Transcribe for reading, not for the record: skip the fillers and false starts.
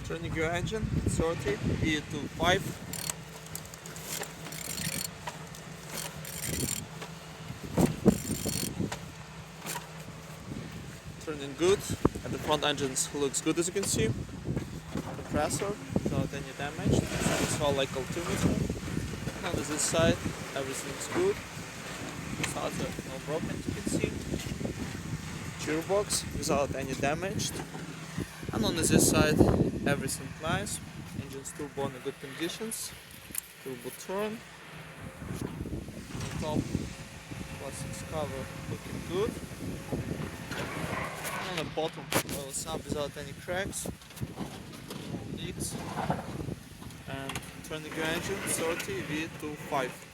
Turning your engine, 30, V25. Turning good, and the front engine looks good as you can see. Compressor without any damage. It's all like altimeter. And on this side, everything's good. Starter no broken, as you can see. Gearbox without any damage. And on this side, everything nice. Engine's turbo in good conditions. Turbo turn. On the top, plastics cover looking good. And on the bottom, well, up without any cracks, no leaks. And turning your engine, 30 V25.